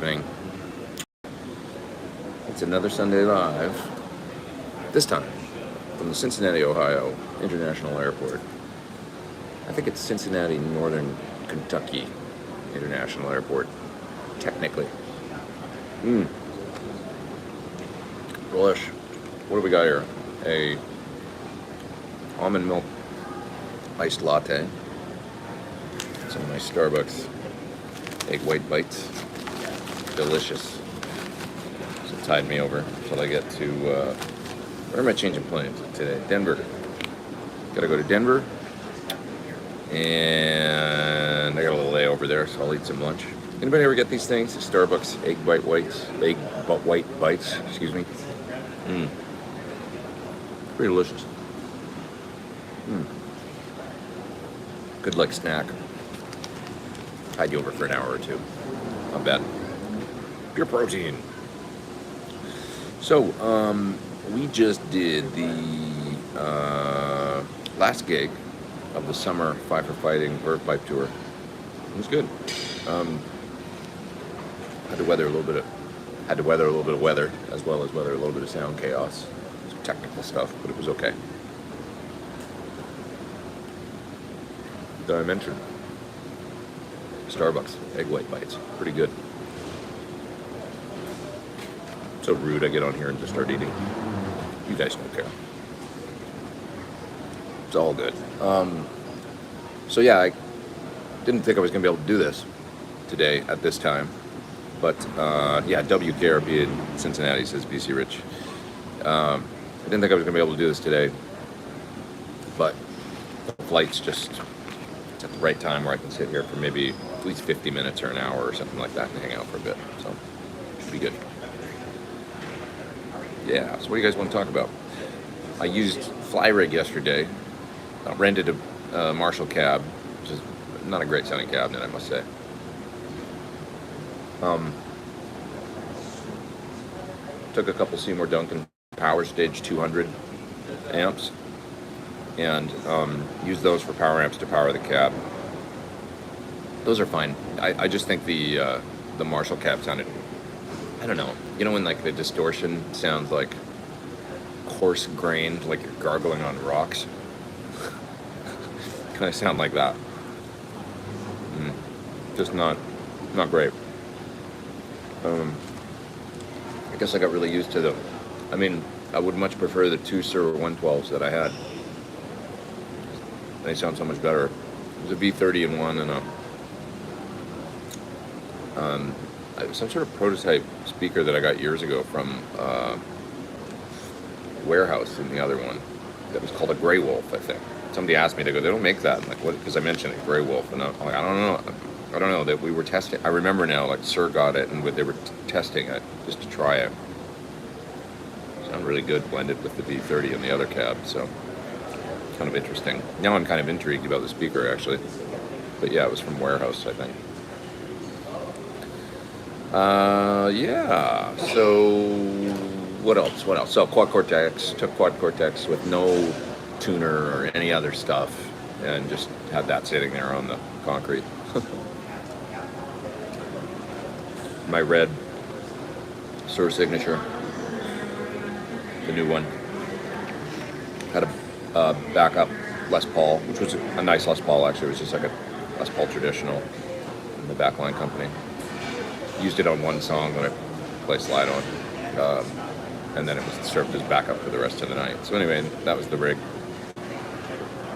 happening? It's another Sunday Live. This time from the Cincinnati, Ohio International Airport. I think it's Cincinnati, Northern Kentucky International Airport, technically. Delish. What do we got here? A almond milk iced latte. Some nice Starbucks egg white bites. Delicious. So it tied me over until I get to, where am I changing planes today? Denver. Gotta go to Denver. And I got a little layover there, so I'll eat some lunch. Anybody ever get these things? Starbucks egg white bites, excuse me. Pretty delicious. Good like snack. Tide you over for an hour or two. Not bad. Pure protein. So, we just did the last gig of the summer Five for Fighting Verve Pipe Tour. It was good. Had to weather a little bit of weather, as well as weather a little bit of sound chaos. Some technical stuff, but it was okay. Did I mention Starbucks egg white bites? Pretty good. So rude I get on here and just start eating. You guys don't care. It's all good. So yeah, I didn't think I was going to be able to do this today at this time. But yeah, WKRP in Cincinnati, says BC Rich. I didn't think I was going to be able to do this today. But the flight's just at the right time where I can sit here for maybe at least 50 minutes or an hour or something like that and hang out for a bit. So it should be good. Yeah, so what do you guys want to talk about? I used FlyRig yesterday. Rented a Marshall cab, which is not a great sounding cabinet, I must say. Took a couple Seymour Duncan Power Stage 200 amps and used those for power amps to power the cab. Those are fine. I just think the Marshall cab sounded, I don't know, you know when like the distortion sounds like coarse grained, like you're gargling on rocks? Kind of sound like that. Just not great. I guess I got really used to them. I mean, I would much prefer the two Shure 112s that I had. They sound so much better. There's a V30 in one and some sort of prototype speaker that I got years ago from Warehouse in the other one that was called a Grey Wolf, I think. Somebody asked me to go, they don't make that. I'm like, what? Because I mentioned it, Grey Wolf, and I'm like, I don't know that we were testing. I remember now, like Sir got it, and they were testing it just to try it. Sounded really good blended with the V30 and the other cab, so kind of interesting. Now I'm kind of intrigued about the speaker actually, but yeah, it was from Warehouse, I think. Yeah. So what else? So Quad Cortex, took Quad Cortex with no tuner or any other stuff and just had that sitting there on the concrete. My red Shure Signature, the new one, had a backup Les Paul, which was a nice Les Paul actually. It was just like a Les Paul traditional in the Backline Company. Used it on one song that I play slide on, and then it was served as backup for the rest of the night. So anyway, that was the rig.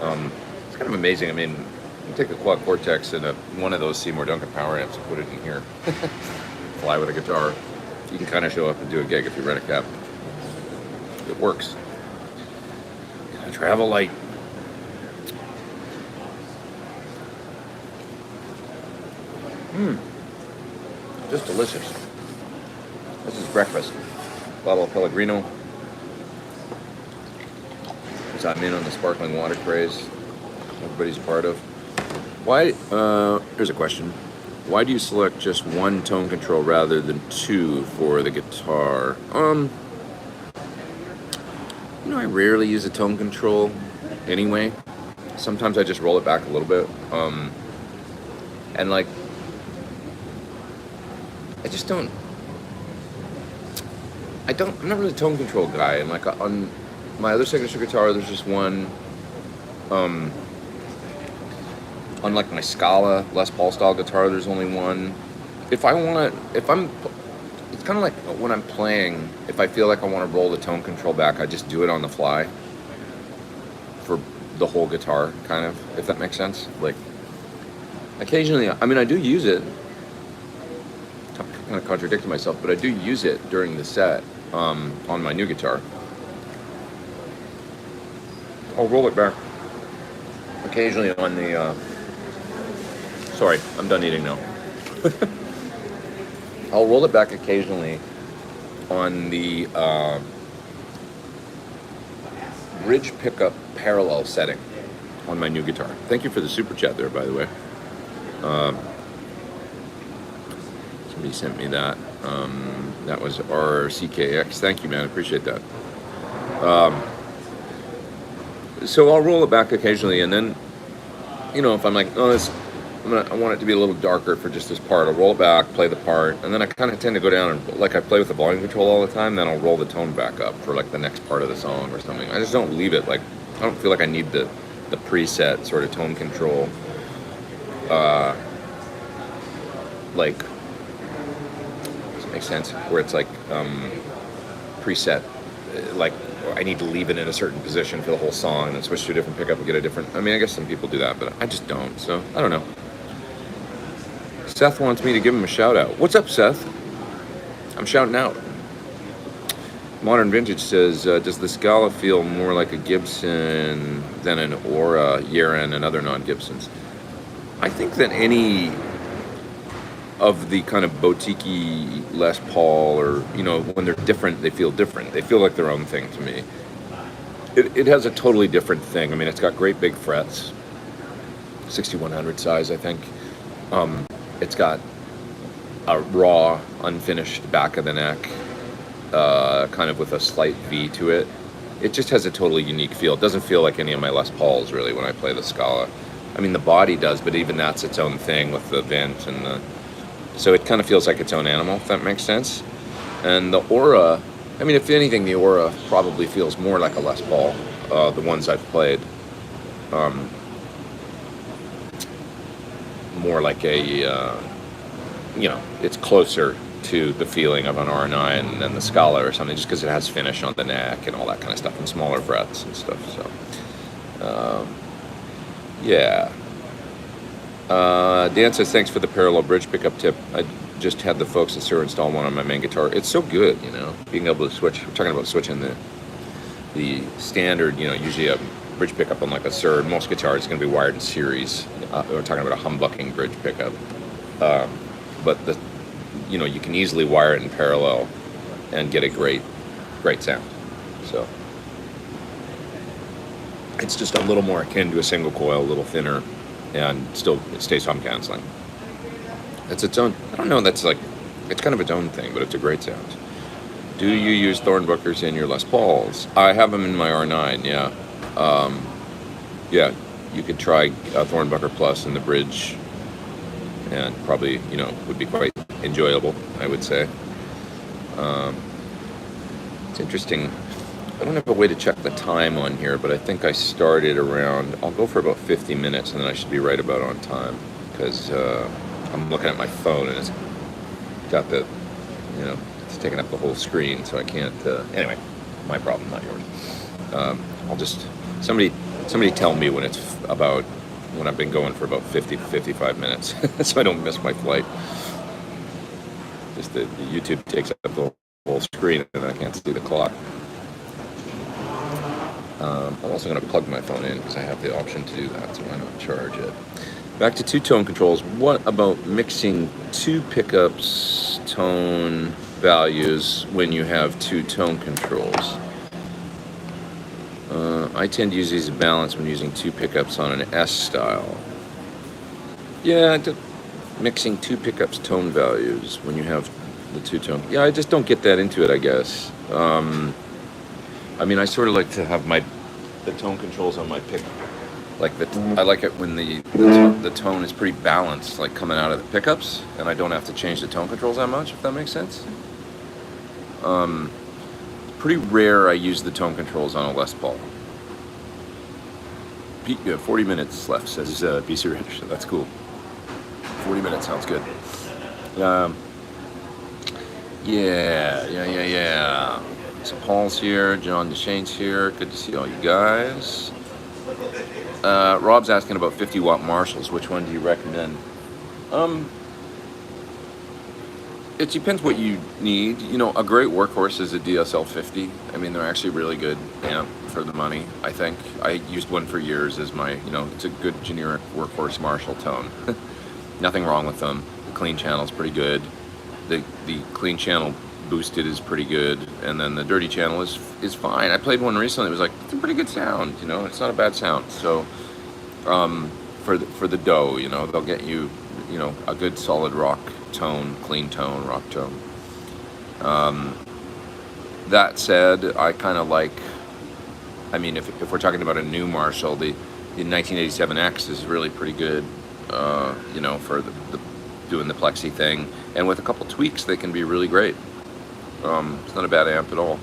It's kind of amazing. I mean, you take a Quad Cortex and one of those Seymour Duncan power amps and put it in here. Fly with a guitar. You can kind of show up and do a gig if you rent a cab. It works. Travel light. Just delicious. This is breakfast. Bottle of Pellegrino. So I'm in on the sparkling water craze. Everybody's a part of. Why? Here's a question. Why do you select just one tone control rather than two for the guitar? I rarely use a tone control anyway. Sometimes I just roll it back a little bit. And like, I just don't. I'm not really a tone control guy. And like on my other signature guitar, there's just one. Um, on like my Scala Les Paul style guitar, there's only one. If I'm, it's kind of like when I'm playing. If I feel like I want to roll the tone control back, I just do it on the fly for the whole guitar, kind of. If that makes sense. Like occasionally, I mean, I do use it. Kind of contradicting myself, but I do use it during the set on my new guitar. I'll roll it back occasionally on the. Sorry, I'm done eating now. I'll roll it back occasionally on the bridge pickup parallel setting on my new guitar. Thank you for the super chat there, by the way. Somebody sent me that. That was RCKX. Thank you, man. I appreciate that. So I'll roll it back occasionally, and then, if I'm like, oh, I want it to be a little darker for just this part, I'll roll it back, play the part, and then I kind of tend to go down and, like I play with the volume control all the time, then I'll roll the tone back up for like the next part of the song or something. I just don't leave it, like, I don't feel like I need the preset sort of tone control, like, does it make sense? Where it's like, preset, like, I need to leave it in a certain position for the whole song and then switch to a different pickup and get a different, I mean, I guess some people do that, but I just don't, so I don't know. Seth wants me to give him a shout out. What's up, Seth? I'm shouting out. Modern Vintage says, does the Scala feel more like a Gibson than an Aura, Yeren, and other non-Gibsons? I think that any of the kind of boutique-y Les Paul, or, when they're different, they feel different. They feel like their own thing to me. It has a totally different thing. I mean, it's got great big frets, 6100 size, I think. It's got a raw, unfinished back of the neck, kind of with a slight V to it. It just has a totally unique feel. It doesn't feel like any of my Les Pauls, really, when I play the Scala. I mean, the body does, but even that's its own thing with the vent and the... So it kind of feels like its own animal, if that makes sense. And the Aura, I mean, if anything, the Aura probably feels more like a Les Paul, the ones I've played. More like a, it's closer to the feeling of an R9 than the Scala or something, just because it has finish on the neck and all that kind of stuff, and smaller frets and stuff, so. Yeah. Dan says, thanks for the parallel bridge pickup tip. I just had the folks at Sir install one on my main guitar. It's so good, being able to switch. We're talking about switching the standard, usually a bridge pickup on like a Sir. Most guitars are going to be wired in series. We're talking about a humbucking bridge pickup. But you can easily wire it in parallel and get a great sound. So it's just a little more akin to a single coil, a little thinner, and still it stays hum canceling. It's its own, I don't know, that's like, it's kind of its own thing, but it's a great sound. Do you use Thorn Bookers in your Les Pauls? I have them in my R9, yeah. Yeah, you could try Thorn Booker Plus in the bridge, and probably, would be quite enjoyable, I would say. It's interesting. I don't have a way to check the time on here, but I think I started around, I'll go for about 50 minutes, and then I should be right about on time, because I'm looking at my phone, and it's got the, it's taking up the whole screen, so I can't, anyway, my problem, not yours. I'll just, somebody tell me when it's about, when I've been going for about 55 minutes, so I don't miss my flight. Just the YouTube takes up the whole screen, and I can't see the clock. I'm also going to plug my phone in because I have the option to do that, so why not charge it? Back to two-tone controls. What about mixing two pickups tone values when you have two tone controls? I tend to use these in balance when using two pickups on an S style. Yeah, mixing two pickups tone values when you have the two-tone. Yeah, I just don't get that into it, I guess. I mean, I sort of like to have the tone controls on my Like I like it when the tone is pretty balanced, like coming out of the pickups, and I don't have to change the tone controls that much, if that makes sense. Pretty rare I use the tone controls on a Les Paul. 40 minutes left, says BC Rich. That's cool. 40 minutes sounds good. Yeah. So Paul's here, John DeShane's here. Good to see all you guys. Rob's asking about 50 watt Marshalls. Which one do you recommend? It depends what you need. You know, a great workhorse is a DSL 50. I mean, they're actually really good amp for the money, I think. I used one for years as my, you know, it's a good generic workhorse Marshall tone. Nothing wrong with them. The clean channel is pretty good. The clean channel boosted is pretty good, and then the dirty channel is fine. I played one recently. It was like, it's a pretty good sound. You know, it's not a bad sound. So for the dough, you know, they'll get you, you know, a good solid rock tone, clean tone, rock tone. That said, I kind of like, I mean, if we're talking about a new Marshall, the 1987X is really pretty good, you know, for the doing the plexi thing, and with a couple tweaks they can be really great. It's not a bad amp at all.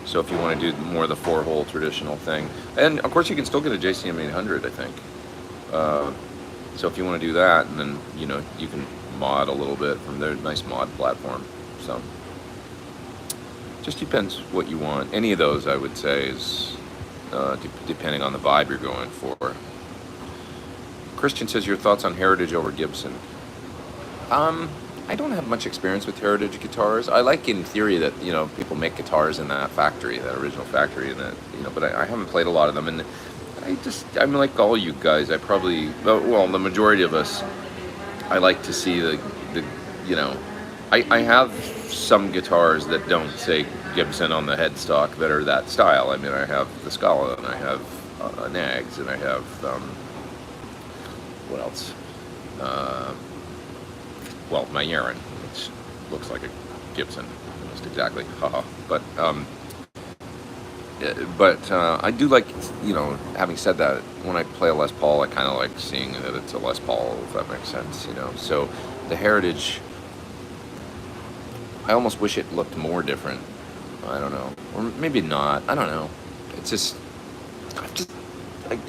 So if you want to do more of the 4-hole traditional thing, and of course you can still get a JCM 800, I think. So if you want to do that, and then, you know, you can mod a little bit from their nice mod platform. So just depends what you want. Any of those, I would say, is depending on the vibe you're going for. Christian says, your thoughts on Heritage over Gibson? I don't have much experience with Heritage guitars. I like, in theory, that, you know, people make guitars in that factory, that original factory, and that, you know, but I haven't played a lot of them, and I'm like all you guys. I probably, well, the majority of us, I like to see the you know, I have some guitars that don't say Gibson on the headstock that are that style. I mean, I have the Scala, and I have a Nags, and I have, what else? Well, my Yaron, which looks like a Gibson, almost exactly, haha. But I do like, you know, having said that, when I play a Les Paul, I kind of like seeing that it's a Les Paul, if that makes sense, you know. So the Heritage, I almost wish it looked more different. I don't know, or maybe not. I don't know. It's just,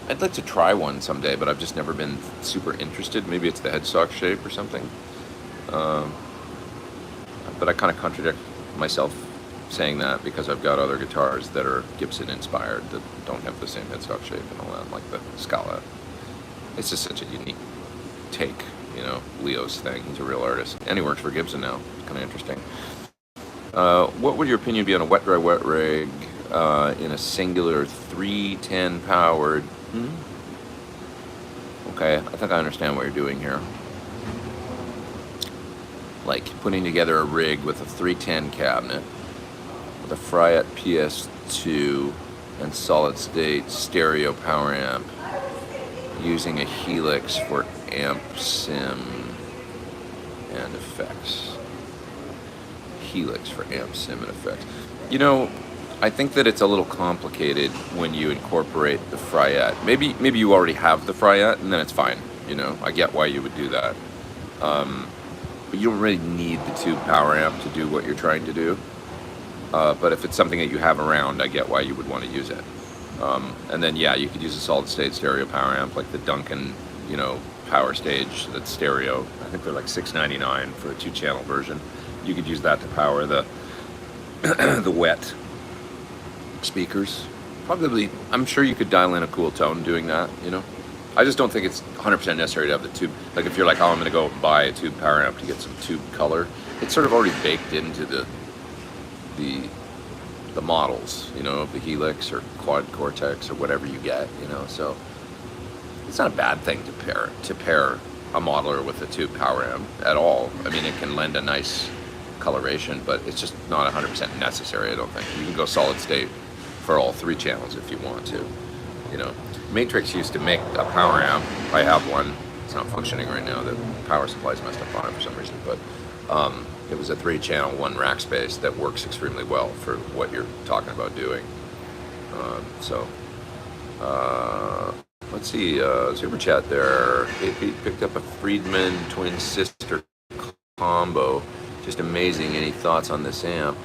I'd like to try one someday, but I've just never been super interested. Maybe it's the headstock shape or something. But I kind of contradict myself saying that, because I've got other guitars that are Gibson inspired that don't have the same headstock shape and all that, like the Scala. It's just such a unique take, you know, Leo's thing. He's a real artist, and he works for Gibson now. It's kind of interesting. What would your opinion be on a wet rig in a singular 310 powered? Okay, I think I understand what you're doing here. Like putting together a rig with a 310 cabinet, with a Fryette PS2 and solid state stereo power amp, using a Helix for amp sim and effects. Helix for amp sim and effects. You know, I think that it's a little complicated when you incorporate the Fryette. Maybe you already have the Fryette, and then it's fine. You know, I get why you would do that. But you don't really need the tube power amp to do what you're trying to do. But if it's something that you have around, I get why you would want to use it. And then, yeah, you could use a solid state stereo power amp like the Duncan, you know, Power Stage that's stereo. I think they're like $6.99 for a 2-channel version. You could use that to power the the wet speakers. Probably, I'm sure you could dial in a cool tone doing that, you know. I just don't think it's 100% necessary to have the tube. Like if you're like, oh, I'm going to go buy a tube power amp to get some tube color, it's sort of already baked into the models, you know, of the Helix or Quad Cortex or whatever you get, you know. So it's not a bad thing to pair a modeler with a tube power amp at all. I mean, it can lend a nice coloration, but it's just not 100% necessary, I don't think. You can go solid state for all 3 channels if you want to, you know. Matrix used to make a power amp. I have one. It's not functioning right now. The power supply's messed up on it for some reason, but it was a 3-channel, 1 rack space that works extremely well for what you're talking about doing. Let's let's see, super chat there. Pete picked up a Friedman twin sister combo. Just amazing. Any thoughts on this amp?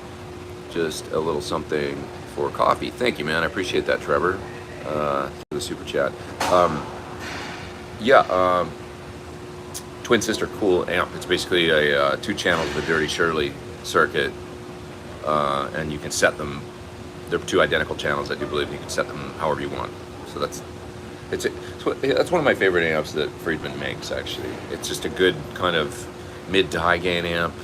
Just a little something for coffee. Thank you, man. I appreciate that, Trevor, for the super chat. Yeah, twin sister cool amp. It's basically a 2 channels of the Dirty Shirley circuit, and you can set them. They're 2 identical channels. I do believe you can set them however you want. So that's one of my favorite amps that Friedman makes. Actually, it's just a good kind of mid to high gain amp.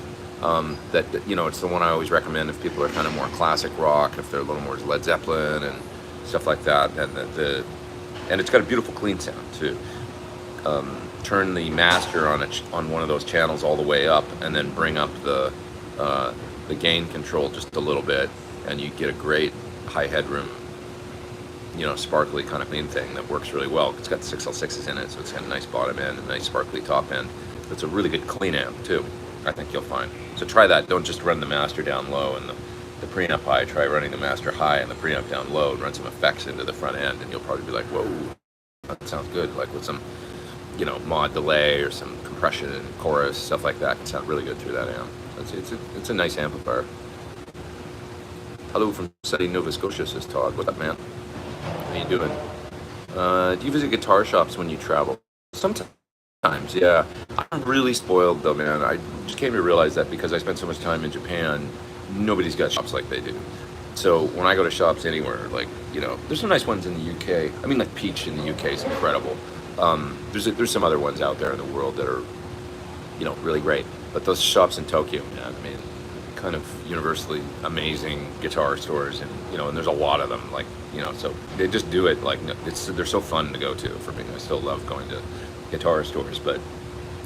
That it's the one I always recommend if people are kind of more classic rock, if they're a little more Led Zeppelin and stuff like that. And it's got a beautiful clean sound too. Turn the master on one of those channels all the way up, and then bring up the gain control just a little bit, and you get a great high headroom, sparkly kind of clean thing that works really well. It's got 6L6s in it, so it's got a nice bottom end, a nice sparkly top end. It's a really good clean amp too, I think you'll find. So try that. Don't just run the master down low and the preamp high. Try running the master high and the preamp down low, and run some effects into the front end, and you'll probably be like, whoa, that sounds good. Like with some, mod delay or some compression and chorus, stuff like that can sound really good through that amp. It's a nice amplifier. Hello from sunny Nova Scotia, says Todd. What's up, man? How you doing? Do you visit guitar shops when you travel? Sometimes, yeah. I'm really spoiled though, man. I just came to realize that because I spent so much time in Japan, nobody's got shops like they do. So when I go to shops anywhere, like, there's some nice ones in the UK. I mean, like Peach in the UK is incredible. There's some other ones out there in the world that are, really great. But those shops in Tokyo, man, I mean, kind of universally amazing guitar stores, and and there's a lot of them, like, so they just do it like they're so fun to go to for me. I still love going to guitar stores, but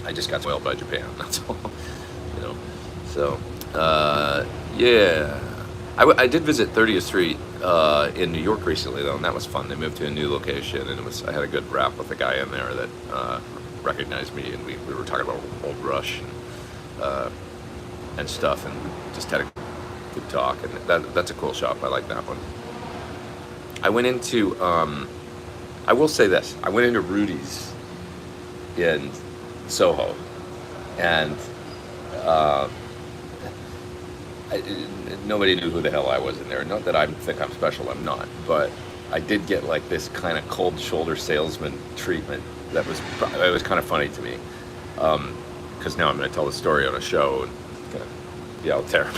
I just got spoiled by Japan, that's all. So yeah, I did visit 30th Street in New York recently though, and that was fun. They moved to a new location, and I had a good rap with a guy in there that recognized me, and we were talking about old Rush and stuff, and just had a good talk, and that's a cool shop. I like that one. I went into I will say this, I went into Rudy's in Soho, and nobody knew who the hell I was in there. Not that I think I'm special, I'm not, but I did get like this kind of cold shoulder salesman treatment that was kind of funny to me, because now I'm going to tell the story on a show and it's going to be out there.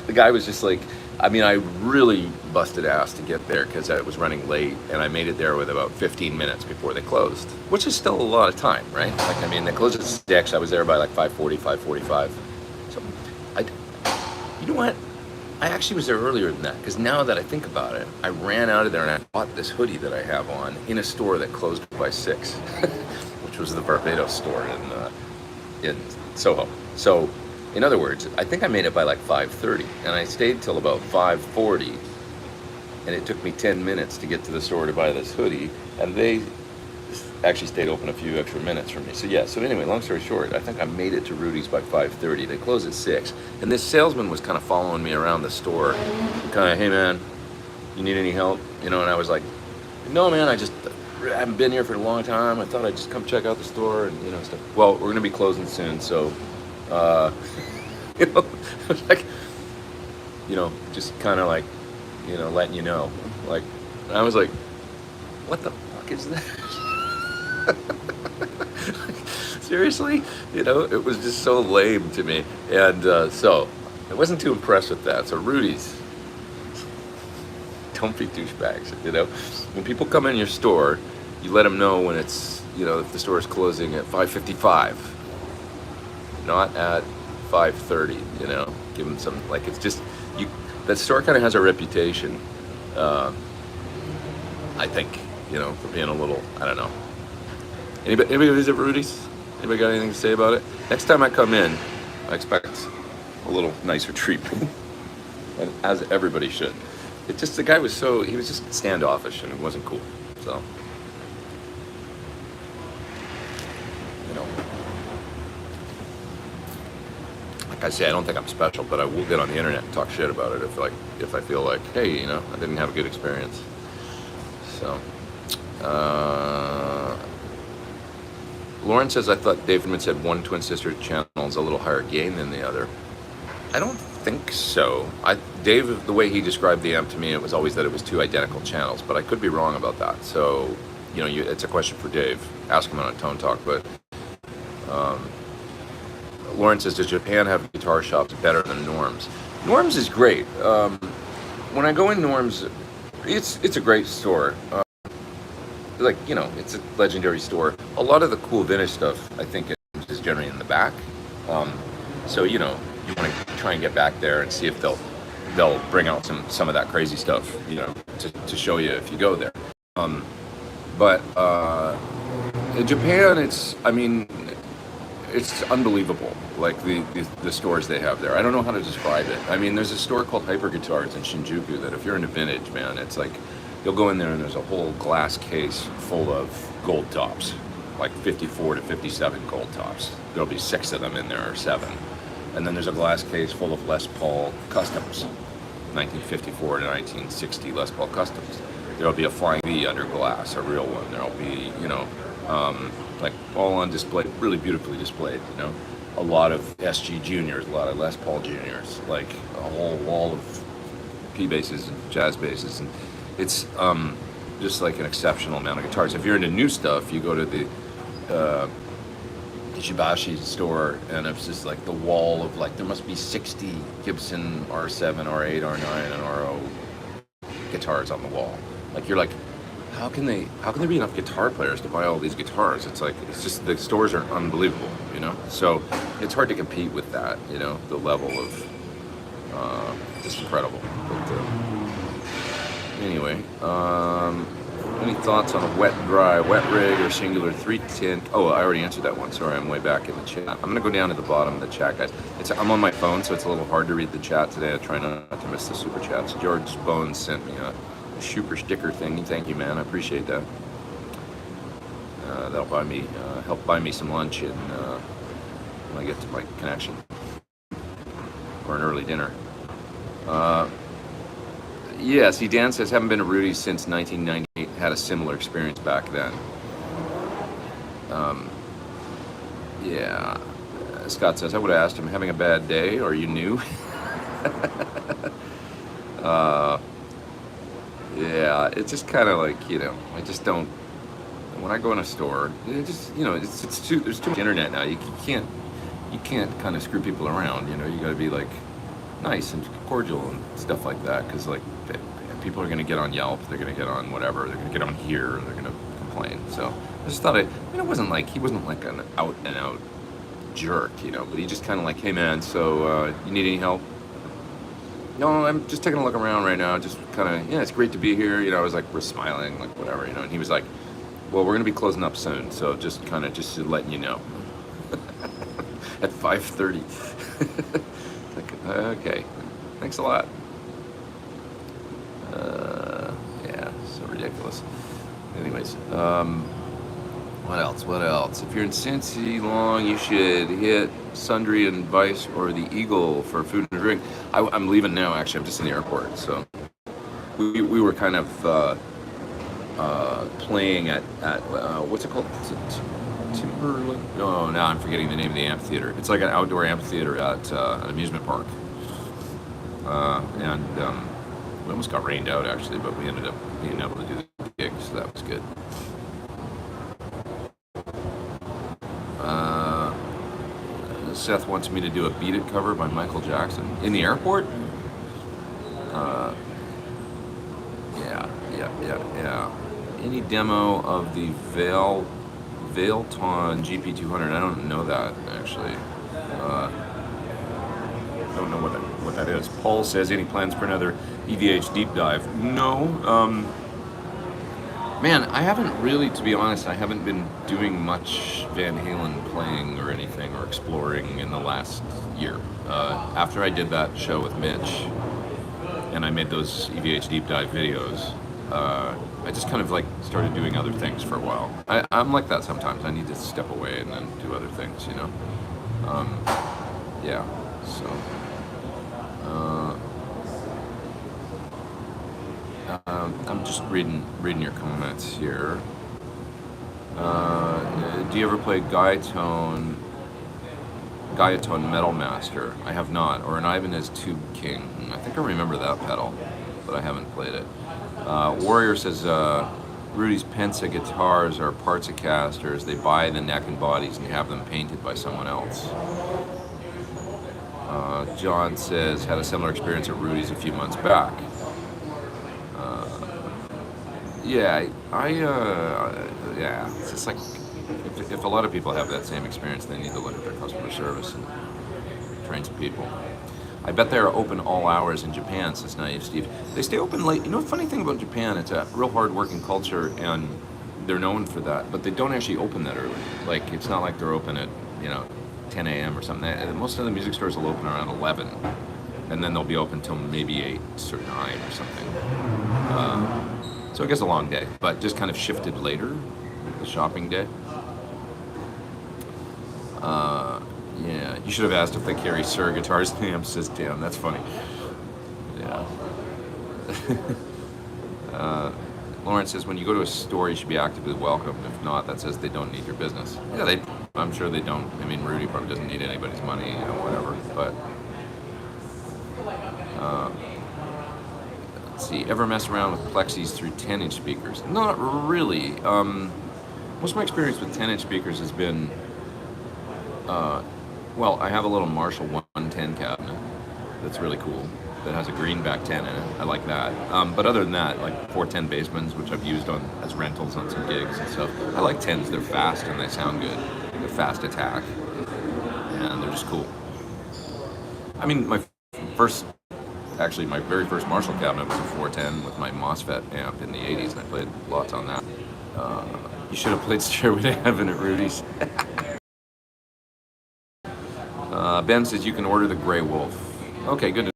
The guy was just like, I mean, I really busted ass to get there because I was running late, and I made it there with about 15 minutes before they closed, which is still a lot of time, right? Like, I mean, they closed at 6. I was there by like 5:40, 5:45. So, you know what? I actually was there earlier than that, because now that I think about it, I ran out of there and I bought this hoodie that I have on in a store that closed by 6, which was the Barbados store in Soho. So, in other words, I think I made it by like 5:30, and I stayed till about 5:40, and it took me 10 minutes to get to the store to buy this hoodie, and they actually stayed open a few extra minutes for me. So yeah, so anyway, long story short, I think I made it to Rudy's by 5:30. They closed at 6, and this salesman was kind of following me around the store, kind of, hey man, you need any help? And I was like, no man, I haven't been here for a long time. I thought I'd just come check out the store and stuff. Well, we're gonna be closing soon, so like, just kind of like, letting you know, like, and I was like, what the fuck is that? Seriously, it was just so lame to me, and so I wasn't too impressed with that. So Rudy's, don't be douchebags. When people come in your store, you let them know when it's, if the store is closing at 5:55, not at 5:30. Give them some, like, it's just that store kind of has a reputation, I think, for being a little, I don't know. Anybody visit Rudy's? Anybody got anything to say about it? Next time I come in, I expect a little nicer treatment, and as everybody should. It just, the guy was he was just standoffish, and it wasn't cool. So, like I say, I don't think I'm special, but I will get on the internet and talk shit about it if I feel like, hey, I didn't have a good experience. So, Uh, Lauren says, I thought Dave Goodman said one twin sister channel is a little higher gain than the other. I don't think so. Dave, the way he described the amp to me, it was always that it was two identical channels, but I could be wrong about that. So, it's a question for Dave. Ask him on a Tone Talk. But Lauren says, does Japan have guitar shops better than Norm's? Norm's is great. When I go in Norm's, it's a great store. It's a legendary store. A lot of the cool vintage stuff, I think, is generally in the back. So you want to try and get back there and see if they'll bring out some of that crazy stuff, to show you if you go there. But in Japan, it's unbelievable. Like the stores they have there. I don't know how to describe it. I mean, there's a store called Hyper Guitars in Shinjuku that if you're into vintage, man, it's like you'll go in there and there's a whole glass case full of gold tops, like 54 to 57 gold tops. There'll be 6 of them in there, or 7. And then there's a glass case full of Les Paul Customs, 1954 to 1960 Les Paul Customs. There'll be a Flying V under glass, a real one. There'll be, like all on display, really beautifully displayed, A lot of SG Juniors, a lot of Les Paul Juniors, like a whole wall of P basses and jazz basses. And it's just like an exceptional amount of guitars. If you're into new stuff, you go to the Ishibashi store, and it's just like the wall of there must be 60 Gibson R7, R8, R9, and RO guitars on the wall. Like you're like, how can there be enough guitar players to buy all these guitars? It's just the stores are unbelievable, So it's hard to compete with that, the level of just incredible. But anyway, any thoughts on a wet rig or singular 3-tint? Oh, I already answered that one. Sorry, I'm way back in the chat. I'm gonna go down to the bottom of the chat, guys. I'm on my phone, so it's a little hard to read the chat today. I try not to miss the super chats. George Bones sent me a super sticker thing. Thank you, man. I appreciate that. That'll help buy me some lunch and when I get to my connection, or an early dinner. Yeah, see, Dan says, haven't been to Rudy's since 1998. Had a similar experience back then. Yeah. Scott says, I would have asked him, having a bad day, or are you new? Yeah, it's just kind of like, I just don't, when I go in a store, it just, there's too much internet now. You can't kind of screw people around, you got to be like nice and cordial and stuff like that, because people are going to get on Yelp, they're going to get on whatever, they're going to get on here, they're going to complain. So I just thought, he wasn't like an out and out jerk, but he just kind of like, hey man, so you need any help? No, I'm just taking a look around right now, just kind of, it's great to be here. I was like, we're smiling, like whatever, and he was like, well, we're going to be closing up soon, so just letting you know. At 5:30. Like, okay, thanks a lot. Yeah, so ridiculous. Anyways, what else? If you're in Cincy long, you should hit Sundry and Vice or the Eagle for food and drink. I'm leaving now, actually. I'm just in the airport. So we were kind of playing at what's it called? Timberland? No, now I'm forgetting the name of the amphitheater. It's like an outdoor amphitheater at an amusement park. And we almost got rained out, actually, but we ended up being able to do the gig, so that was good. Seth wants me to do a Beat It cover by Michael Jackson. In the airport? Yeah. Any demo of the Vailton GP200? I don't know that, actually. I don't know what that is. Paul says, any plans for another EVH deep dive? No. Man, I haven't really, to be honest, I haven't been doing much Van Halen playing or anything or exploring in the last year. After I did that show with Mitch and I made those EVH deep dive videos, I just kind of like started doing other things for a while. I'm like that sometimes. I need to step away and then do other things, Yeah, so... I'm just reading your comments here. Do you ever play Guyatone Metal Master? I have not. Or an Ibanez Tube King. I think I remember that pedal, but I haven't played it. Warrior says Rudy's Pensa guitars are parts of casters. They buy the neck and bodies and have them painted by someone else. John says had a similar experience at Rudy's a few months back. Yeah, it's just like if a lot of people have that same experience, they need to look at their customer service and train some people. I bet they're open all hours in Japan, says Naive Steve. They stay open late. You know, the funny thing about Japan, it's a real hard-working culture, and they're known for that, but they don't actually open that early. Like, it's not like they're open at, 10 a.m. or something. Most of the music stores will open around 11, and then they'll be open till maybe 8 or 9 or something. So it gets a long day, but just kind of shifted later, the shopping day. Yeah, you should have asked if they carry Sir guitars and amps, says Dan. That's funny. Yeah. Lawrence says, when you go to a store, you should be actively welcome. If not, that says they don't need your business. Yeah, I'm sure they don't. I mean, Rudy probably doesn't need anybody's money, whatever. But, let's see. Ever mess around with plexis through 10-inch speakers? Not really. Most of my experience with 10-inch speakers has been, well, I have a little Marshall 110 cabinet that's really cool. That has a greenback 10 in it. I like that. But other than that, like 410 Basemans, which I've used as rentals on some gigs and stuff. I like 10s. They're fast and they sound good. They're fast attack, and they're just cool. I mean, my very first Marshall cabinet was a 410 with my MOSFET amp in the 80s, and I played lots on that. You should have played Stairway to Heaven at Rudy's. Ben says you can order the Grey Wolf. Okay, good.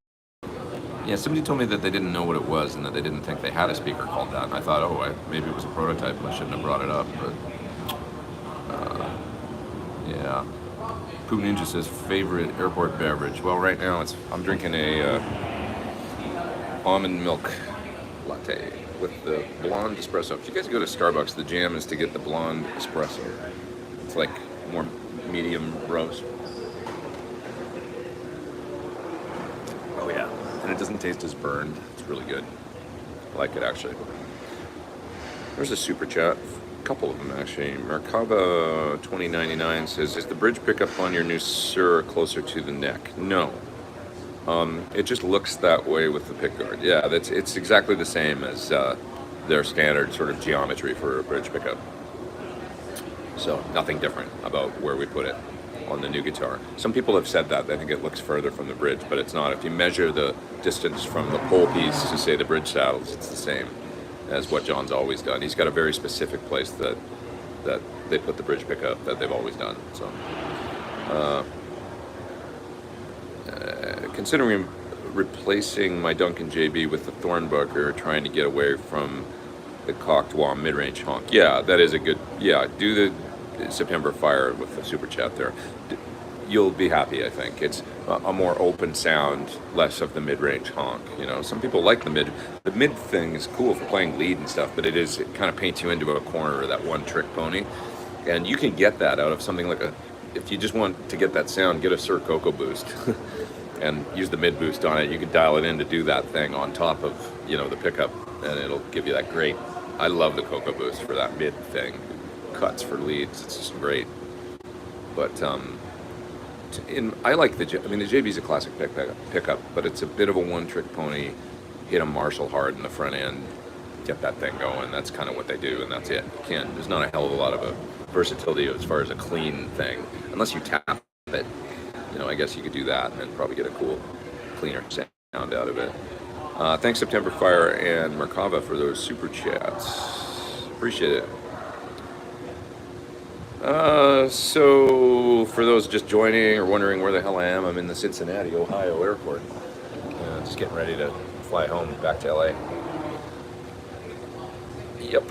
Yeah, somebody told me that they didn't know what it was and that they didn't think they had a speaker called that. And I thought, maybe it was a prototype and I shouldn't have brought it up. But yeah. Pooh Ninja says favorite airport beverage. Well, right now I'm drinking a almond milk latte with the blonde espresso. If you guys go to Starbucks, the jam is to get the blonde espresso. It's like more medium roast. Oh yeah, and it doesn't taste as burned. It's really good. I like it actually. There's a super chat. A couple of them actually. Merkava 2099 says, is the bridge pickup on your new Sur closer to the neck? No. It just looks that way with the pickguard. Yeah, it's exactly the same as their standard sort of geometry for a bridge pickup. So nothing different about where we put it on the new guitar. Some people have said that they think it looks further from the bridge, but it's not. If you measure the distance from the pole piece to say the bridge saddles, it's the same as what John's always done. He's got a very specific place that they put the bridge pickup that they've always done. So considering replacing my Duncan JB with the Thorn Booker, trying to get away from the cocked wah mid-range honk. Yeah, that is a good, do the September Fire with the super chat there. You'll be happy, I think. It's a more open sound, less of the mid-range honk. Some people like the mid. The mid thing is cool for playing lead and stuff, but it kind of paints you into a corner of that one-trick pony. And you can get that out of something like if you just want to get that sound, get a Sir Coco boost and use the mid boost on it. You can dial it in to do that thing on top of, the pickup, and it'll give you that great. I love the Coco boost for that mid thing. Cuts for leads, it's just great. But I like the JB's a classic pickup, but it's a bit of a one-trick pony. Hit a Marshall hard in the front end, get that thing going. That's kind of what they do, and that's it. There's not a hell of a lot of a versatility as far as a clean thing, unless you tap it. I guess you could do that and probably get a cool, cleaner sound out of it. Thanks September Fire and Merkava for those super chats. Appreciate it. So for those just joining or wondering where the hell I am, I'm in the Cincinnati, Ohio airport. Just getting ready to fly home back to LA. Yep.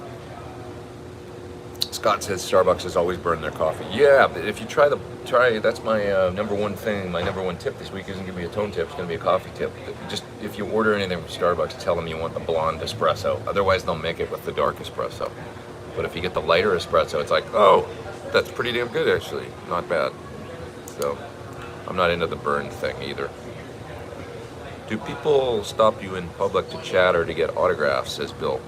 Scott says Starbucks has always burned their coffee. Yeah, but if you try that's my number one thing. My number one tip this week isn't going to be a tone tip. It's going to be a coffee tip. Just if you order anything from Starbucks, tell them you want the blonde espresso. Otherwise, they'll make it with the dark espresso. But if you get the lighter espresso, it's like, oh, that's pretty damn good actually. Not bad. So I'm not into the burn thing either. Do people stop you in public to chat or to get autographs, says Bill?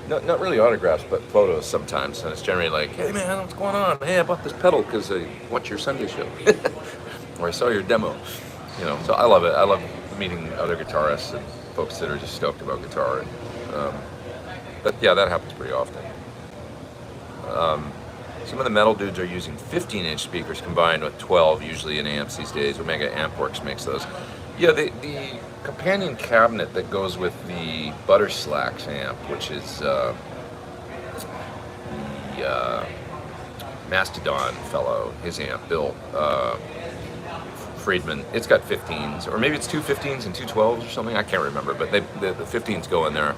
No, not really autographs, but photos sometimes. And it's generally like, hey man, what's going on? Hey, I bought this pedal because I watched your Sunday show. Or I saw your demo. You know, so I love it. I love meeting other guitarists and folks that are just stoked about guitar. And, but yeah, that happens pretty often. Some of the metal dudes are using 15-inch speakers combined with 12, usually in amps these days. Omega Ampworks makes those. Yeah, the companion cabinet that goes with the Butter Slacks amp, which is the Mastodon fellow, his amp, Bill Friedman, it's got 15s, or maybe it's two 15s and two 12s or something, I can't remember, but the 15s go in there.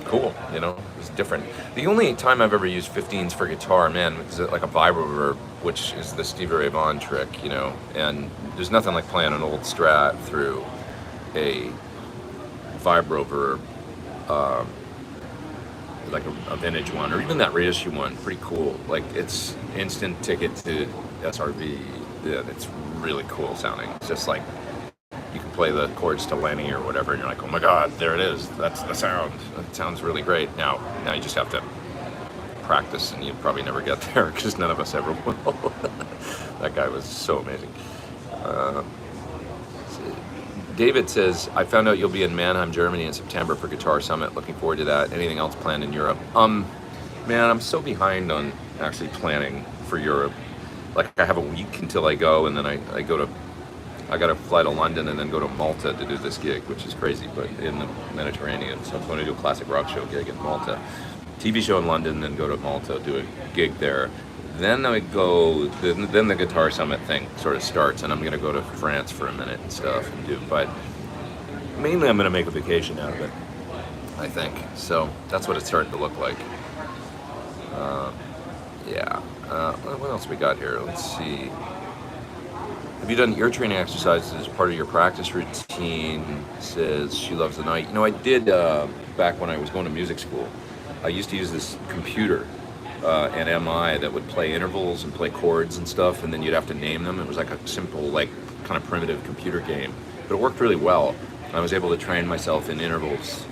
Cool, you know, it's different. The only time I've ever used 15s for guitar, man, is like a vibro reverb, which is the Stevie Ray Vaughan trick, you know, and there's nothing like playing an old Strat through a vibro reverb, like a vintage one, or even that reissue one, pretty cool. Like, it's instant ticket to SRV. Yeah, it's really cool sounding. It's just like, you can play the chords to Lenny or whatever, and you're like, oh my god, there it is. That's the sound. It sounds really great. Now you just have to practice, and you'll probably never get there, because none of us ever will. That guy was so amazing. David says, I found out you'll be in Mannheim, Germany in September for Guitar Summit. Looking forward to that. Anything else planned in Europe? Man, I'm so behind on actually planning for Europe. Like, I have a week until I go, and then I got to fly to London and then go to Malta to do this gig, which is crazy, but in the Mediterranean. So I'm going to do a classic rock show gig in Malta. TV show in London, then go to Malta, do a gig there. Then I go, then the Guitar Summit thing sort of starts, and I'm going to go to France for a minute and stuff and do, but mainly I'm going to make a vacation out of it, I think. So that's what it's starting to look like. Yeah. What else we got here? Let's see. Have you done ear training exercises as part of your practice routine? Says she loves the night. You know, I did back when I was going to music school. I used to use this computer at MI that would play intervals and play chords and stuff, and then you'd have to name them. It was like a simple, like, kind of primitive computer game, but it worked really well. I was able to train myself in intervals,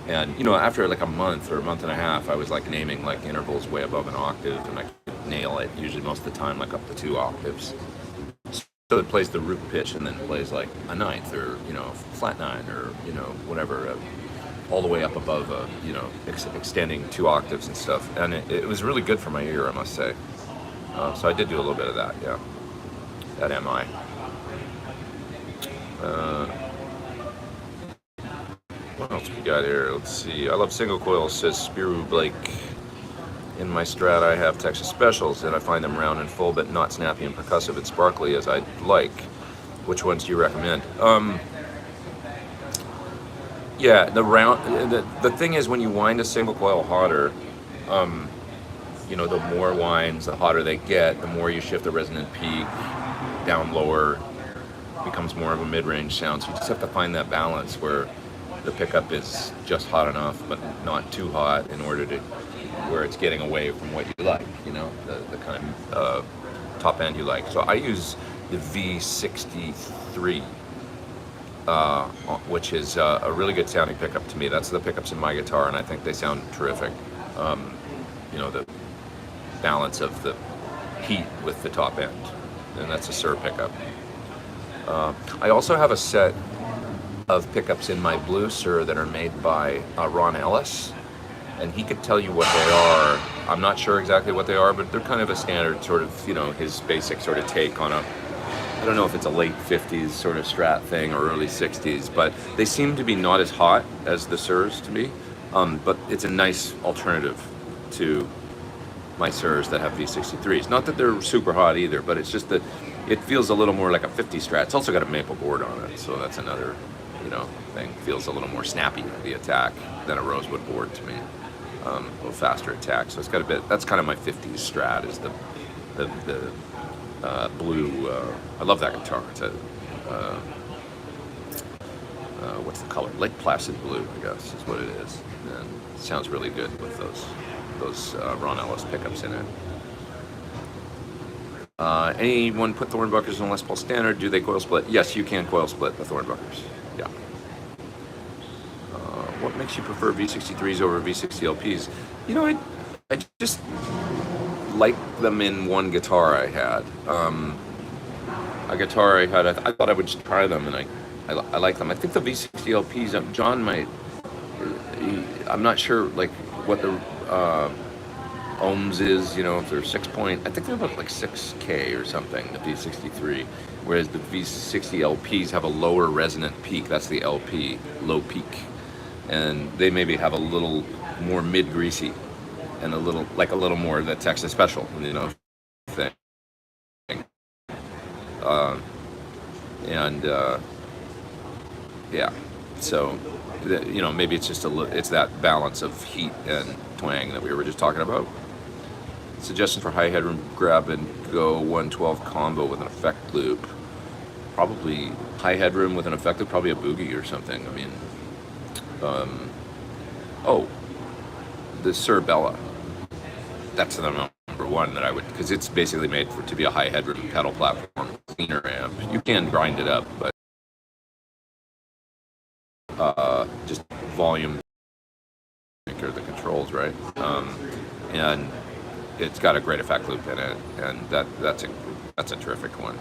and you know, after like a month or a month and a half, I was like naming like intervals way above an octave, and I could nail it usually most of the time, like up to 2 octaves. So it plays the root pitch and then plays like a ninth, or, you know, flat 9, or, you know, whatever, all the way up above, you know, extending 2 octaves and stuff. And it was really good for my ear, I must say. So I did do a little bit of that, yeah, at MI. What else we got here? Let's see. I love single coils, says Spiru Blake. In my Strat, I have Texas Specials, and I find them round and full, but not snappy and percussive and sparkly as I'd like. Which ones do you recommend? Yeah, the thing is, when you wind a single coil hotter, you know, the more winds, the hotter they get, the more you shift the resonant peak down lower, becomes more of a mid-range sound. So you just have to find that balance where the pickup is just hot enough, but not too hot, in order to where it's getting away from what you like, you know, the kind of top end you like. So I use the V63, which is a really good sounding pickup to me. That's the pickups in my guitar, and I think they sound terrific. You know, the balance of the heat with the top end, and that's a Sir pickup. I also have a set of pickups in my Blue Sir that are made by Ron Ellis, and he could tell you what they are. I'm not sure exactly what they are, but they're kind of a standard sort of, you know, his basic sort of take on a, I don't know if it's a late 50s sort of Strat thing or early 60s, but they seem to be not as hot as the Sirs to me, but it's a nice alternative to my Sirs that have V63s. Not that they're super hot either, but it's just that it feels a little more like a 50 Strat. It's also got a maple board on it, so that's another, you know, thing. Feels a little more snappy, the attack, than a rosewood board to me. A little faster attack, so it's got a bit. That's kind of my 50s Strat, is the blue. I love that guitar. It's a what's the color? Lake Placid blue, I guess, is what it is. And it sounds really good with those those Ron Ellis pickups in it. Anyone put Thorn buckers in a Les Paul Standard? Do they coil split? Yes, you can coil split the Thorn buckers. Yeah. What makes you prefer V63s over V60 LPs? You know, I just like them in one guitar I had. A guitar I had, I thought I would just try them, and I like them. I think the V60 LPs, John might, I'm not sure like what the ohms is, you know, if they're 6 point, I think they're about like 6K or something, the V63, whereas the V60 LPs have a lower resonant peak. That's the LP, low peak, and they maybe have a little more mid-greasy and a little more that's extra special, you know, thing. Yeah, so, you know, maybe it's just it's that balance of heat and twang that we were just talking about. Suggestion for high headroom grab and go 112 combo with an effect loop. Probably high headroom with an effect loop, probably a boogie or something. I mean, the Cerebella. That's the number one that I would, because it's basically made to be a high headroom pedal platform, cleaner amp. You can grind it up, but just volume maker the controls, right? And it's got a great effect loop in it, and that's a terrific one.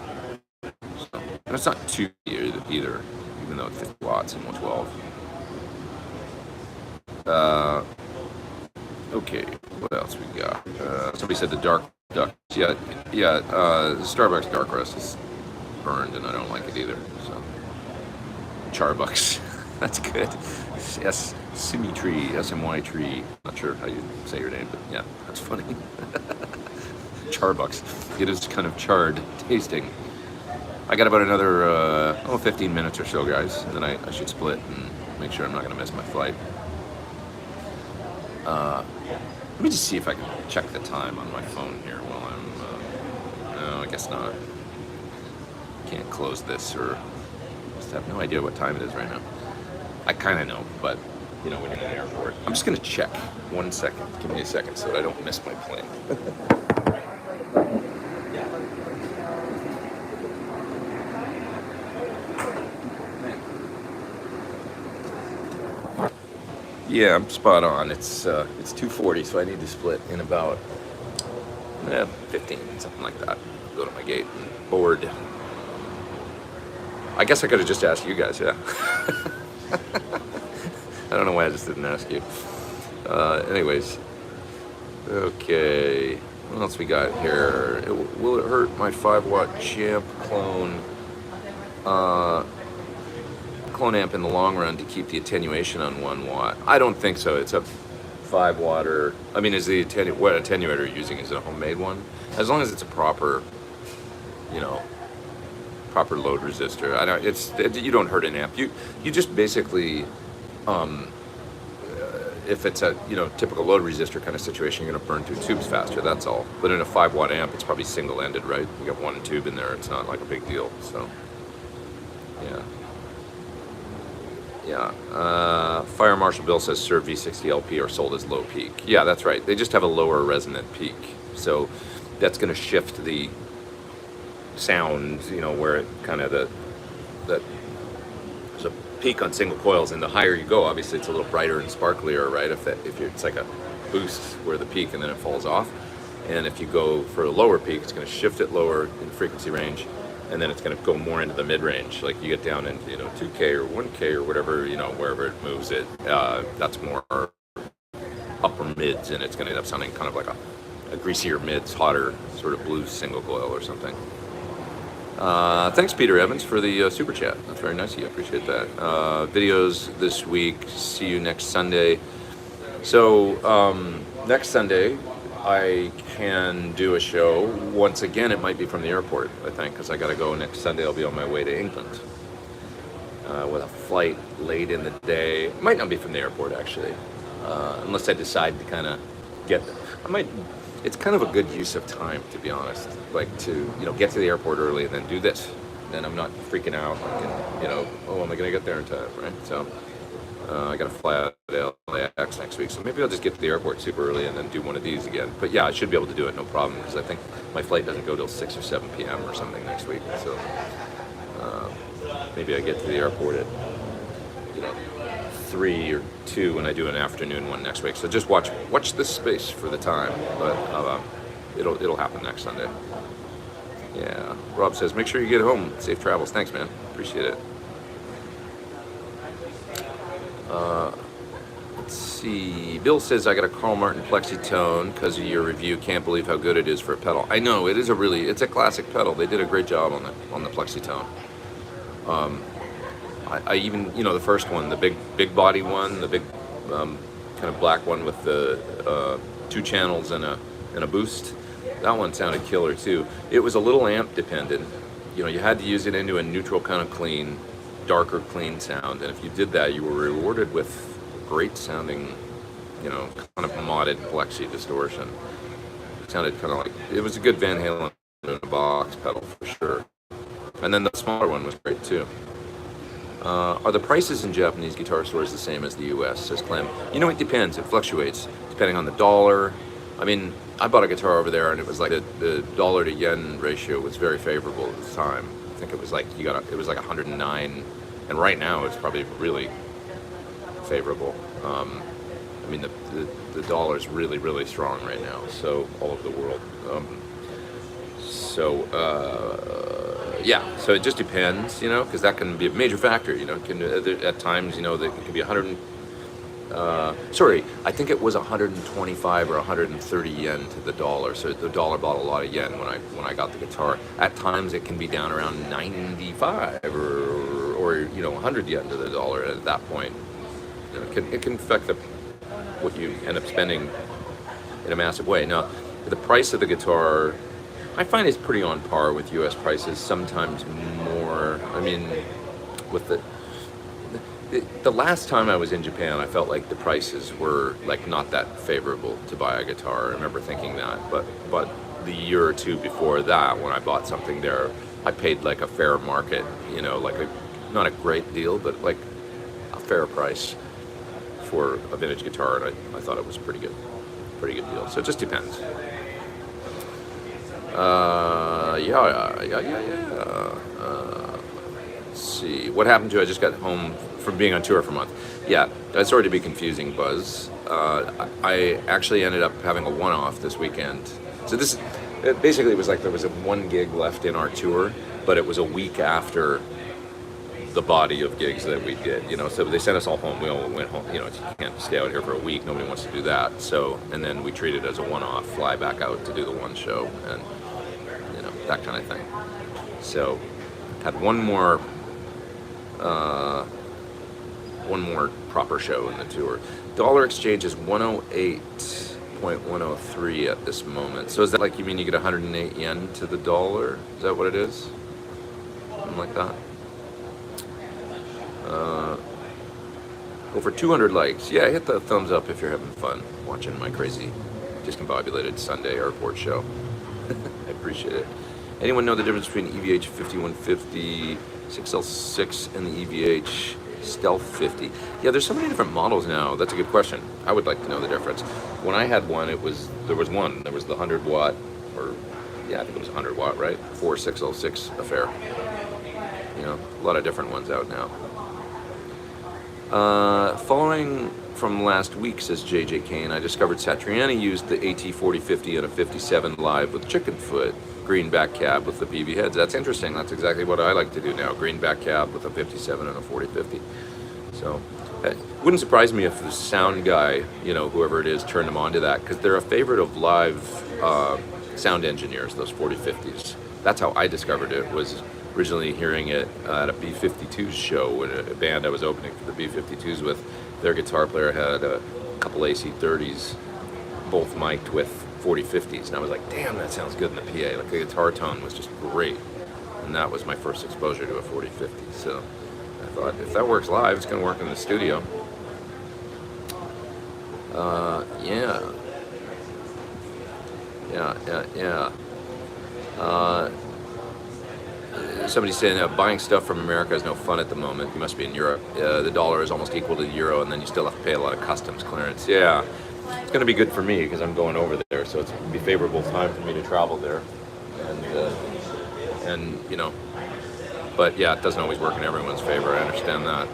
So, and it's not too either, even though it's 50 watts and 112. Okay, what else we got? Somebody said the Dark Duck. Yeah. Starbucks Dark Rust is burned, and I don't like it either. So, Charbucks, that's good. Yes, Symmetry, SMY Tree. Not sure how you say your name, but yeah, that's funny. Charbucks. It is kind of charred tasting. I got about another 15 minutes or so, guys, and then I should split and make sure I'm not going to miss my flight. Let me just see if I can check the time on my phone here while I'm... no, I guess not. Can't close this, or just have no idea what time it is right now. I kind of know, but, you know, when you're in the airport. I'm just going to check. 1 second. Give me a second so that I don't miss my plane. Yeah, I'm spot on. It's 2:40, so I need to split in about 15, something like that. Go to my gate and board. I guess I could have just asked you guys, yeah. I don't know why I just didn't ask you. Anyways, okay. What else we got here? Will it hurt my 5-watt Champ clone amp in the long run to keep the attenuation on 1 watt? I don't think so. It's a 5-watt. I mean, is the what attenuator you're using? Is it a homemade one? As long as it's a proper, you know, proper load resistor. I don't. You don't hurt an amp. You just basically, if it's a, you know, typical load resistor kind of situation, you're going to burn through tubes faster. That's all. But in a 5-watt amp, it's probably single-ended, right? You got one tube in there. It's not like a big deal. So, yeah. Yeah. Fire Marshal Bill says Serve V60 LP are sold as low peak. Yeah, that's right. They just have a lower resonant peak. So that's going to shift the sound, you know, where it kind of there's a peak on single coils, and the higher you go, obviously it's a little brighter and sparklier, right? It's like a boost where the peak and then it falls off. And if you go for a lower peak, it's going to shift it lower in frequency range, and then it's going to go more into the mid-range. Like you get down into, you know, 2K or 1K or whatever, you know, wherever it moves it, that's more upper mids, and it's going to end up sounding kind of like a greasier mids, hotter sort of blues single coil or something. Thanks, Peter Evans, for the super chat. That's very nice of you. I appreciate that. Videos this week. See you next Sunday. So next Sunday, I can do a show. Once again, it might be from the airport, I think, because I got to go next Sunday. I'll be on my way to England with a flight late in the day. It might not be from the airport, actually, unless I decide to kind of get there. It's kind of a good use of time, to be honest, like to, you know, get to the airport early and then do this. Then I'm not freaking out, and, you know, oh, am I going to get there in time, right? So I got to fly out to LAX next week, so maybe I'll just get to the airport super early and then do one of these again. But yeah, I should be able to do it, no problem, because I think my flight doesn't go till 6 or 7 p.m. or something next week. So maybe I get to the airport at 3 or 2 when I do an afternoon one next week. So just watch this space for the time, but it'll happen next Sunday. Yeah, Rob says, make sure you get home. Safe travels. Thanks, man. Appreciate it. Let's see. Bill says, I got a Carl Martin Plexitone because of your review. Can't believe how good it is for a pedal. I know, it's a classic pedal. They did a great job on the Plexitone. I even, the first one, the big body one, the big kind of black one with the 2 channels and a boost. That one sounded killer too. It was a little amp dependent. You had to use it into a neutral kind of clean, darker clean sound, and if you did that, you were rewarded with great sounding, kind of modded plexi distortion. It sounded kind of like, it was a good Van Halen in a box pedal for sure. And then the smaller one was great too. Are the prices in Japanese guitar stores the same as the US, says Clem? It depends. It fluctuates depending on the dollar. I mean, I bought a guitar over there and it was like the dollar to yen ratio was very favorable at the time. I think it was like it was like 109, and right now it's probably really favorable. I mean, the dollar's really, really strong right now, so all over the world. Yeah, so it just depends, because that can be a major factor, at times, it can be 100, I think it was 125 or 130 yen to the dollar, so the dollar bought a lot of yen when I got the guitar. At times it can be down around 95 or 100 yen to the dollar at that point. It can affect what you end up spending in a massive way. Now, the price of the guitar, I find, is pretty on par with U.S. prices, sometimes more. I mean, with the last time I was in Japan, I felt like the prices were like not that favorable to buy a guitar. I remember thinking that, but the year or two before that, when I bought something there, I paid like a fair market, like not a great deal, but like a fair price for a vintage guitar, and I thought it was a pretty good deal. So it just depends. Let's see. What happened to? I just got home from being on tour for a month. Yeah, sorry to be confusing, Buzz. I actually ended up having a one-off this weekend. So basically it was like there was a 1 gig left in our tour, but it was a week after the body of gigs that we did, so they sent us all home. We all went home, you can't stay out here for a week. Nobody wants to do that. So, and then we treat it as a one-off, fly back out to do the one show and, that kind of thing. So, had one more proper show in the tour. Dollar exchange is 108.103 at this moment. So is that like, you mean you get 108 yen to the dollar? Is that what it is? Something like that? Over 200 likes. Yeah, hit the thumbs up if you're having fun watching my crazy, discombobulated Sunday airport show. I appreciate it. Anyone know the difference between EVH 5150 6L6 and the EVH Stealth 50? Yeah, there's so many different models now. That's a good question. I would like to know the difference. When I had one, there was the 100 watt, or yeah, I think it was 100 watt, right? 6L6 affair. A lot of different ones out now. Following from last week, says JJ Kane, I discovered Satriani used the AT4050 and a 57 live with Chickenfoot greenback cab with the PV heads. That's interesting. That's exactly what I like to do now. Greenback cab with a 57 and a 4050. So it wouldn't surprise me if the sound guy, whoever it is, turned them on to that, because they're a favorite of live sound engineers, those 4050s. That's how I discovered it, was originally hearing it at a B-52s show, when a band I was opening for the B-52s with, their guitar player had a couple AC-30s, both mic'd with 4050s, and I was like, damn, that sounds good in the PA. Like, the guitar tone was just great, and that was my first exposure to a 4050. So I thought, if that works live, it's going to work in the studio. Somebody's saying buying stuff from America is no fun at the moment. You must be in Europe. The dollar is almost equal to the euro, and then you still have to pay a lot of customs clearance. Yeah, it's going to be good for me because I'm going over there, so it's going to be a favorable time for me to travel there. And you know, but yeah, it doesn't always work in everyone's favor. I understand that.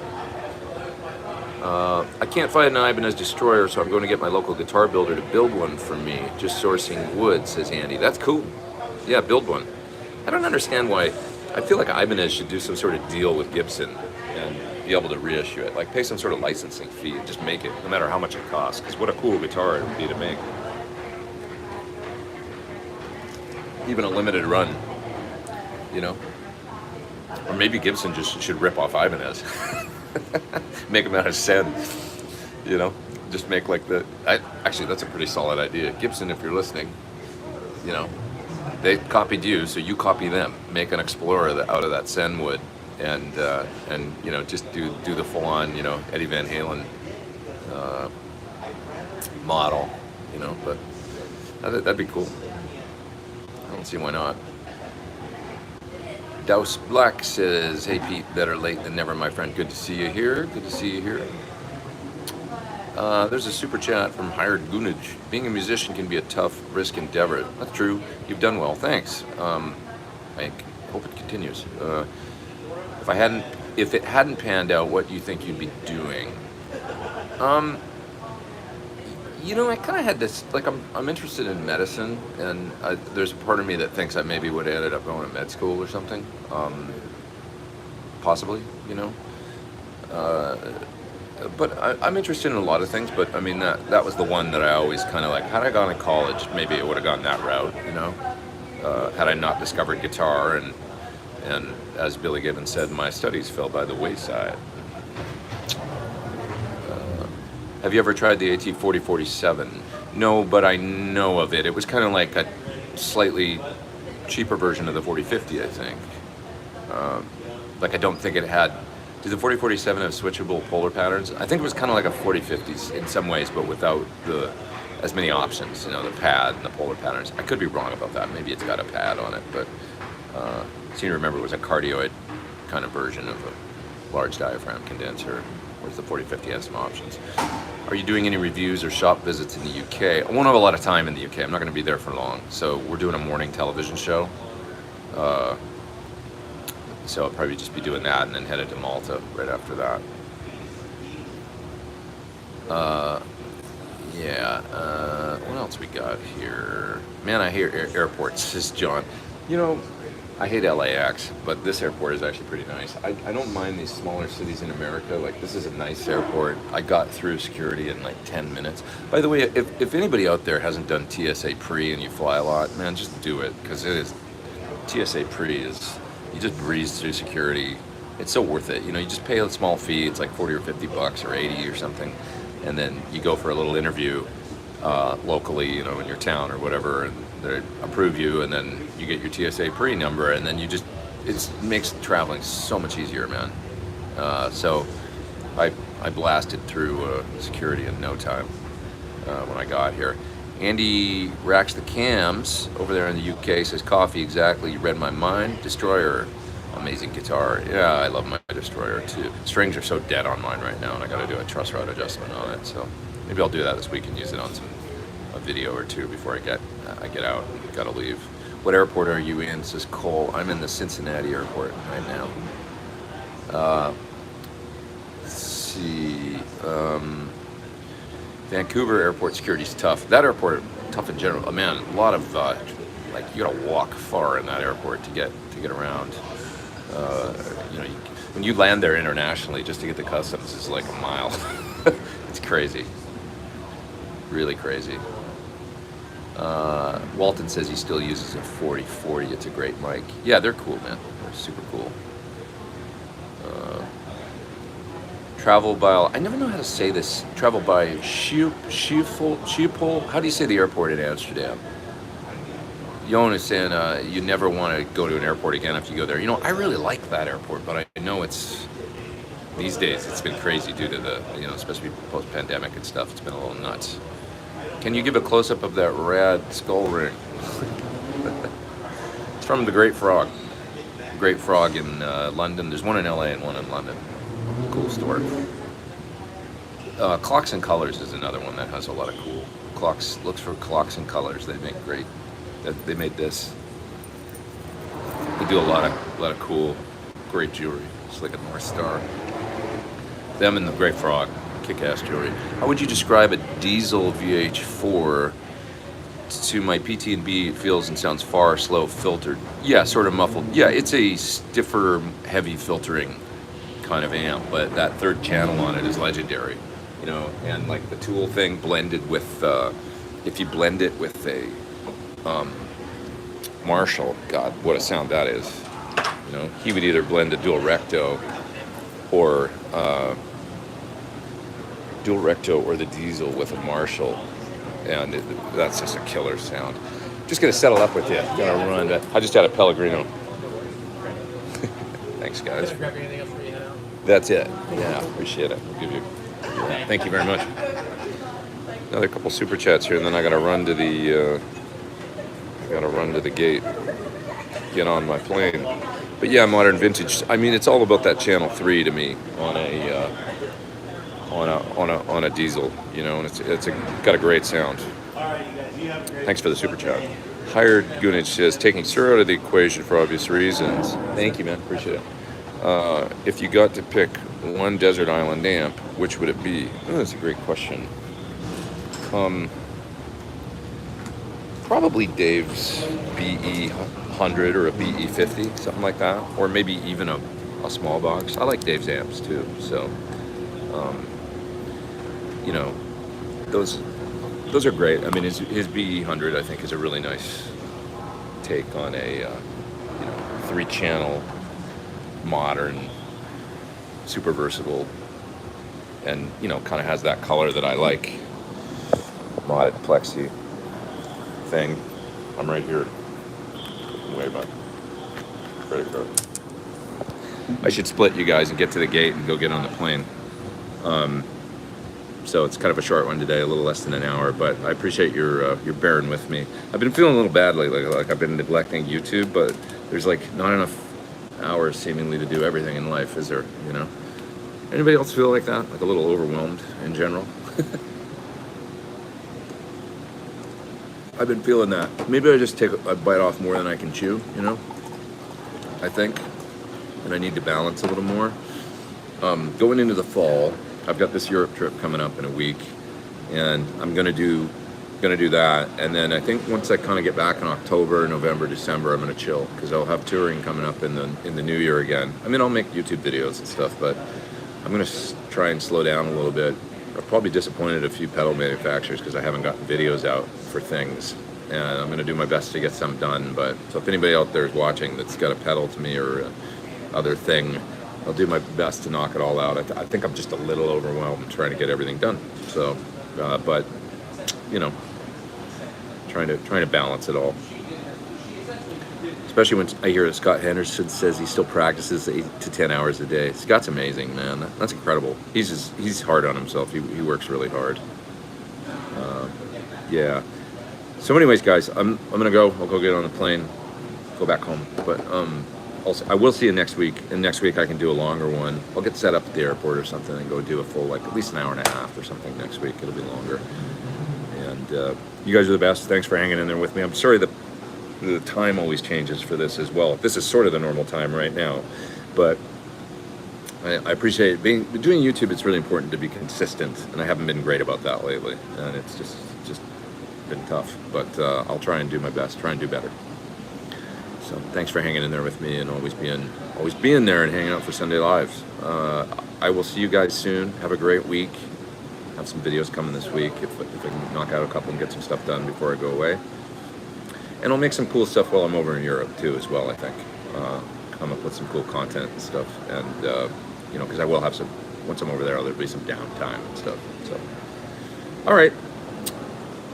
I can't find an Ibanez Destroyer, so I'm going to get my local guitar builder to build one for me. Just sourcing wood, says Andy. That's cool. Yeah, build one. I don't understand why. I feel like Ibanez should do some sort of deal with Gibson and be able to reissue it. Like pay some sort of licensing fee and just make it, no matter how much it costs. Because what a cool guitar it would be to make. Even a limited run, you know? Or maybe Gibson just should rip off Ibanez. Make them out of Sen, you know? Just make like actually, that's a pretty solid idea. Gibson, if you're listening, you know, they copied you, so you copy them. Make an Explorer out of that Sen wood, and you know, just do the full-on, you know, Eddie Van Halen model, you know. But that'd be cool. I don't see why not. Douse Black says, "Hey Pete, better late than never, my friend. Good to see you here. Good to see you here." There's a super chat from Hired Goonage. Being a musician can be a tough risk endeavor. That's true. You've done well. Thanks. I hope it continues. If it hadn't panned out, what do you think you'd be doing? You know, I kind of had this, like, I'm interested in medicine, and there's a part of me that thinks I maybe would have ended up going to med school or something. Possibly, you know. But I'm interested in a lot of things, but I mean, that was the one that I always kind of like, had I gone to college, maybe it would have gone that route, you know, had I not discovered guitar, and as Billy Gibbons said, my studies fell by the wayside. Have you ever tried the AT4047? No, but I know of it. It was kind of like a slightly cheaper version of the 4050, I think. Like, I don't think it had... Did the 4047 have switchable polar patterns? I think it was kind of like a 4050 in some ways, but without as many options, you know, the pad and the polar patterns. I could be wrong about that. Maybe it's got a pad on it, but I seem to remember it was a cardioid kind of version of a large diaphragm condenser, whereas the 4050 has some options. Are you doing any reviews or shop visits in the UK? I won't have a lot of time in the UK. I'm not going to be there for long. So we're doing a morning television show. So I'll probably just be doing that and then headed to Malta right after that. What else we got here? Man, I hate airports, says John. You know, I hate LAX, but this airport is actually pretty nice. I don't mind these smaller cities in America. Like, this is a nice airport. I got through security in like 10 minutes. By the way, if anybody out there hasn't done TSA pre and you fly a lot, man, just do it, because it is, TSA pre is, you just breeze through security. It's so worth it. You know, you just pay a small fee. It's like 40 or 50 bucks or 80 or something. And then you go for a little interview locally, you know, in your town or whatever, and they approve you, and then you get your TSA pre number, and then it makes traveling so much easier, man. So I blasted through security in no time when I got here. Andy Racks the Cams over there in the UK says, "Coffee, exactly. You read my mind. Destroyer, amazing guitar." Yeah, I love my Destroyer too. Strings are so dead on mine right now, and I got to do a truss rod adjustment on it. So maybe I'll do that this week and use it on a video or two before I get out. Got to leave. What airport are you in? Says Cole. I'm in the Cincinnati airport right now. Let's see. Vancouver airport security is tough. That airport, tough in general. Man, a lot of like, you gotta walk far in that airport to get around. You know, when you land there internationally, just to get the customs is like a mile. It's crazy, really crazy. Walton says he still uses a 4040. It's a great mic. Yeah, they're cool, man. They're super cool. Travel by, I never know how to say this. Travel by Schiphol. How do you say the airport in Amsterdam? Yon is saying you never want to go to an airport again if you go there. You know, I really like that airport, but I know it's, these days it's been crazy due to the, you know, especially post-pandemic and stuff. It's been a little nuts. Can you give a close-up of that rad skull ring? It's from the Great Frog. Great Frog in London. There's one in LA and one in London. Cool store. Clocks and Colors is another one that has a lot of cool clocks. Looks for Clocks and Colors. They make great. They made this. They do a lot of cool, great jewelry. It's like a North Star. Them and the Great Frog, kick-ass jewelry. How would you describe a diesel VH4? To my PT&B, it feels and sounds far, slow, filtered. Yeah, sort of muffled. Yeah, it's a stiffer, heavy filtering kind of amp, but that third channel on it is legendary. You know, and like the Tool thing blended with, if you blend it with a Marshall, God, what a sound that is. You know, he would either blend a dual recto or the diesel with a Marshall, and that's just a killer sound. Just gonna settle up with you. Gotta run. I just had a Pellegrino. Thanks, guys. That's it. Yeah, appreciate it. I'll give you. Yeah, thank you very much. Another couple super chats here, and then I gotta run to the. Gate. Get on my plane. But yeah, modern vintage. I mean, it's all about that channel 3 to me on a diesel, you know, and it's got a great sound. Thanks for the super chat. Hired Gunage says, taking Sir out of the equation for obvious reasons. Thank you, man. Appreciate it. If you got to pick one desert island amp, which would it be? Oh, that's a great question. Probably Dave's BE 100 or a BE 50, something like that, or maybe even a small box. I like Dave's amps too, so you know, those are great. I mean, his BE 100 I think is a really nice take on a you know, 3-channel, modern, super versatile, and you know, kind of has that color that I like. Modded plexi thing. I'm right here. Way back. Credit card. I should split you guys and get to the gate and go get on the plane. So it's kind of a short one today, a little less than an hour, but I appreciate your bearing with me. I've been feeling a little bad lately, like I've been neglecting YouTube, but there's like not enough hours seemingly to do everything in life, is there? You know? Anybody else feel like that? Like a little overwhelmed in general? I've been feeling that. Maybe I just take a bite off more than I can chew, you know? I think. And I need to balance a little more. Going into the fall, I've got this Europe trip coming up in a week, and I'm gonna do that. And then I think once I kind of get back in October, November, December, I'm gonna chill because I'll have touring coming up in the new year again. I mean, I'll make YouTube videos and stuff, but I'm gonna try and slow down a little bit. I've probably disappointed a few pedal manufacturers because I haven't gotten videos out for things, and I'm going to do my best to get some done. But so if anybody out there is watching that's got a pedal to me or other thing, I'll do my best to knock it all out. I think I'm just a little overwhelmed trying to get everything done. So, but you know, trying to balance it all. Especially when I hear that Scott Henderson says he still practices 8 to 10 hours a day. Scott's amazing, man. That's incredible. He's hard on himself. He works really hard. Yeah. So anyways, guys, I'm gonna go. I'll go get on the plane, go back home. But also I will see you next week. And next week I can do a longer one. I'll get set up at the airport or something and go do a full, like at least an hour and a half or something next week. It'll be longer. And you guys are the best. Thanks for hanging in there with me. I'm sorry that the time always changes for this as well. This is sort of the normal time right now, but I appreciate doing YouTube. It's really important to be consistent, and I haven't been great about that lately, and it's just been tough. But I'll try and do my best, try and do better. So thanks for hanging in there with me and always being there and hanging out for Sunday Lives. I will see you guys soon. Have a great week. Have some videos coming this week if I can knock out a couple and get some stuff done before I go away. And I'll make some cool stuff while I'm over in Europe too, as well. I think come up with some cool content and stuff, and you know, because I will have some. Once I'm over there, there'll be some downtime and stuff. So, all right,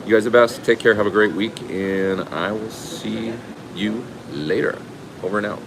you guys are the best. Take care. Have a great week, and I will see you later. Over and out.